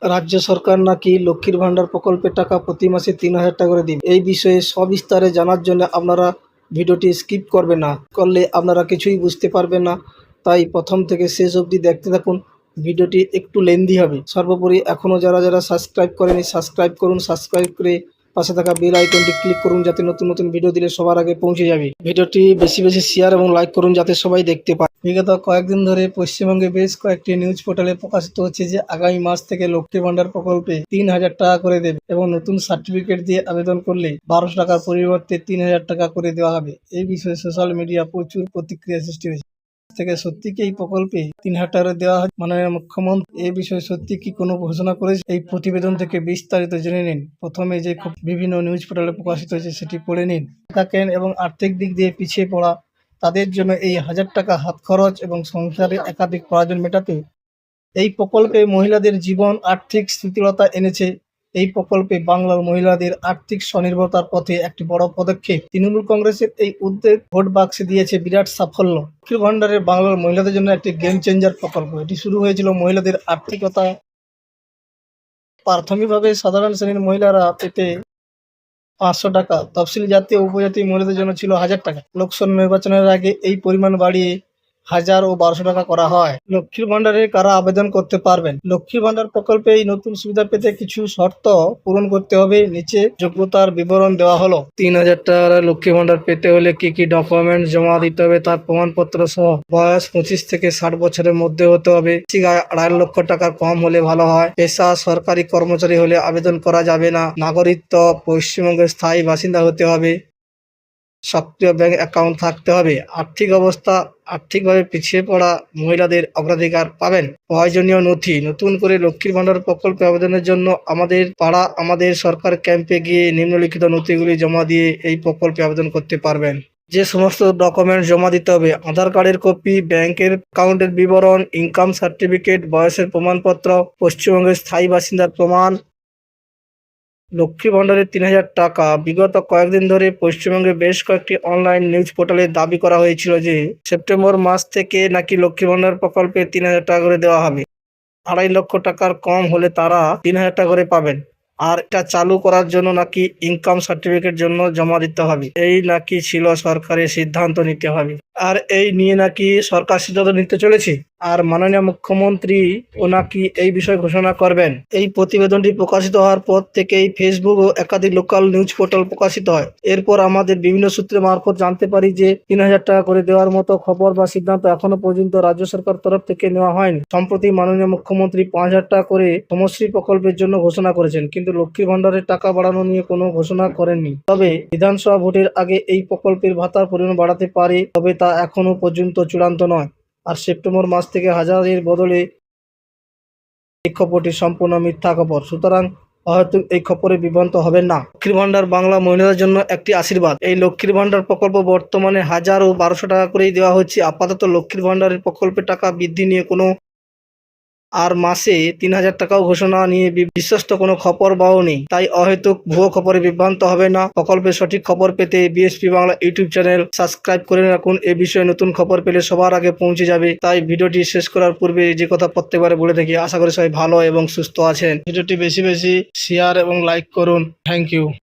রাজ্য সরকার নাকি লক্ষ্মীর ভাণ্ডার প্রকল্পের টাকা প্রতি মাসে ৩,০০০ টাকা করে দিবে। এই বিষয়ে সবিস্তারে জানার জন্য আপনারা ভিডিওটি স্কিপ করবেন না, করলে আপনারা কিছুই বুঝতে পারবেন না। তাই প্রথম থেকে শেষ অবধি দেখতে থাকুন, ভিডিওটি একটু লেন্দি হবে। সর্বোপরি এখনও যারা সাবস্ক্রাইব করেনি সাবস্ক্রাইব করুন, সাবস্ক্রাইব করে পাশে থাকা বেল আইকনটি ক্লিক করুন, যাতে নতুন নতুন ভিডিও দিলে সবার আগে পৌঁছে যাবে। ভিডিওটি বেশি বেশি শেয়ার এবং লাইক করুন, যাতে সবাই দেখতে পায়। বিগত কয়েকদিন ধরে পশ্চিমবঙ্গে বেশ কয়েকটি নিউজ পোর্টালে প্রকাশিত হচ্ছে যে আগামী মাস থেকে লক্ষ্মীর ভাণ্ডার প্রকল্পে ৩,০০০ টাকা করে দেবে এবং নতুন সার্টিফিকেট দিয়ে আবেদন করলে ১২০০ টাকার পরিবর্তে ৩,০০০ টাকা করে দেওয়া হবে। এই বিষয়ে সোশ্যাল মিডিয়া প্রচুর প্রতিক্রিয়া সৃষ্টি হয়েছে। থেকে সত্যি কি এই প্রকল্পে ৩,০০০ টাকা দেওয়া হয়? মাননীয় মুখ্যমন্ত্রী এই বিষয়ে সত্যি কি কোনো ঘোষণা করেছে? এই প্রতিবেদন থেকে বিস্তারিত জেনে নিন। প্রথমে যে বিভিন্ন নিউজ পোর্টালে প্রকাশিত হয়েছে সেটি পড়ে নিন। থাকেন এবং আর্থিক দিক দিয়ে পিছিয়ে পড়া তাদের জন্য এই ১,০০০ টাকা হাত খরচ এবং সংসারে একাধিক প্রয়োজন মেটাতে এই প্রকল্পে মহিলাদের জীবন আর্থিক স্থিতিশীলতা এনেছে। এই প্রকল্পে বাংলার মহিলাদের আর্থিক স্বনির্ভরতার পথে একটি বড় পদক্ষেপ। তৃণমূল কংগ্রেসের এই উদ্যোগ ভোট বাক্সে দিয়েছে বিরাট সাফল্য। লক্ষ্মীর ভাণ্ডারের বাংলার মহিলাদের জন্য একটি গেম চেঞ্জার প্রকল্প। এটি শুরু হয়েছিল মহিলাদের আর্থিকতা। প্রাথমিকভাবে সাধারণ শ্রেণীর মহিলারা পেতে ৫০০ টাকা, তফসিলি জাতি ও উপজাতি মহিলাদের জন্য ছিল ১,০০০ টাকা। লোকসভা নির্বাচনের আগে এই পরিমাণ বাড়িয়ে ১,০০০ ও ১,২০০ টাকা করা হয়। লক্ষ্মীর ভাণ্ডারে কারা আবেদন করতে পারবেন? লক্ষ্মীর ভাণ্ডার প্রকল্পে এই নতুন সুবিধা পেতে কিছু শর্ত পূরণ করতে হবে। নিচে যোগ্যতার বিবরণ দেওয়া হলো। ৩,০০০ টাকা লক্ষ্মীর ভাণ্ডার পেতে হলে কি কি ডকুমেন্টস জমা দিতে হবে তার প্রমাণপত্র সহ বয়স ২৫ থেকে ৬০ বছরের মধ্যে হতে হবে। ঠিক ২.৫ লক্ষ টাকার কম হলে ভালো হয়। পেশা সরকারি কর্মচারী হলে আবেদন করা যাবে না। নাগরিকত্ব পশ্চিমবঙ্গের স্থায়ী বাসিন্দা হতে হবে। সক্রিয় ব্যাংক অ্যাকাউন্ট থাকতে হবে। আর্থিক অবস্থা আর্থিকভাবে পিছিয়ে পড়া মহিলাদের অগ্রাধিকার পাবেন। প্রয়োজনীয় নথি। নতুন করে লক্ষ্মীর ভাণ্ডার প্রকল্পে আবেদনের জন্য আমাদের পাড়া আমাদের সরকার ক্যাম্পে গিয়ে নিম্নলিখিত নথিগুলি জমা দিয়ে এই প্রকল্পে আবেদন করতে পারবেন। যে সমস্ত ডকুমেন্টস জমা দিতে হবে: আধার কার্ডের কপি, ব্যাংকের অ্যাকাউন্টের বিবরণ, ইনকাম সার্টিফিকেট, বয়সের প্রমাণপত্র, পশ্চিমবঙ্গের স্থায়ী বাসিন্দার প্রমাণ। লক্ষ্মী ভাণ্ডারের ৩,০০০ টাকা বিগত কয়েকদিন ধরে পশ্চিমবঙ্গে বেশ কয়েকটি অনলাইন নিউজ পোর্টালে দাবি করা হয়েছিল যে সেপ্টেম্বর মাস থেকে নাকি লক্ষ্মী ভাণ্ডার প্রকল্পে ৩,০০০ টাকা করে দেওয়া হবে। ২.৫ লক্ষ টাকার কম হলে তারা ৩,০০০ টাকা করে পাবেন। আর এটা চালু করার জন্য নাকি ইনকাম সার্টিফিকেট জন্য জমা দিতে হবে। এই নাকি ছিল সরকারের সিদ্ধান্ত নিতে হবে। আর এই নিয়ে নাকি সরকার সিদ্ধান্ত নিতে চলেছে। আর মাননীয় মুখ্যমন্ত্রী ও নাকি এই বিষয়ে ঘোষণা করবেন। এই প্রতিবেদনটি প্রকাশিত হওয়ার পর থেকেই ফেসবুক ও একাধিক লোকাল নিউজ পোর্টাল প্রকাশিত হয়। এরপর আমাদের বিভিন্ন সূত্রে মারফত জানতে পারি যে ৩,০০০ টাকা করে দেওয়ার মতো খবর বা সিদ্ধান্ত এখনো পর্যন্ত রাজ্য সরকার তরফ থেকে নেওয়া হয়নি। সম্প্রতি মাননীয় মুখ্যমন্ত্রী ৫,০০০ টাকা করে সমশ্রী প্রকল্পের জন্য ঘোষণা করেছেন, কিন্তু লক্ষ্মীর ভাণ্ডারের টাকা বাড়ানো নিয়ে কোনো ঘোষণা করেননি। তবে বিধানসভা ভোটের আগে এই প্রকল্পের ভাতার পরিমাণ বাড়াতে পারে, তবে তা এখনো পর্যন্ত চূড়ান্ত নয়। আর সেপ্টেম্বর মাস থেকে ১,০০০-এর বদলে এই খবরটি সম্পূর্ণ মিথ্যা খবর। সুতরাং হয়তো এই খবরে বিভ্রান্ত হবেন না। লক্ষ্মীর ভাণ্ডার বাংলা মহিলাদের জন্য একটি আশীর্বাদ। এই লক্ষ্মীর ভাণ্ডার প্রকল্প বর্তমানে ১,০০০ ও ১,২০০ টাকা করেই দেওয়া হচ্ছে। আপাতত লক্ষ্মীর ভাণ্ডারের প্রকল্পের টাকা বৃদ্ধি নিয়ে কোনো আর মাসে ৩,০০০ টাকাও ঘোষণা নিয়ে বিশ্বস্ত কোনো খবর পাওয়া নেই। তাই অহেতুক ভুয়ো খবরে বিভ্রান্ত হবে না। প্রকল্পের সঠিক খবর পেতে BSP Bangla YouTube channel subscribe করে রাখুন। এ বিষয়ে নতুন খবর পেলে সবার আগে পৌঁছে যাবে। তাই ভিডিওটি শেষ করার পূর্বে যে কথা প্রত্যেকবারে বলে থাকি, আশা করি সবাই ভালো এবং সুস্থ আছেন। ভিডিওটি বেশি বেশি শেয়ার এবং লাইক করুন। Thank you.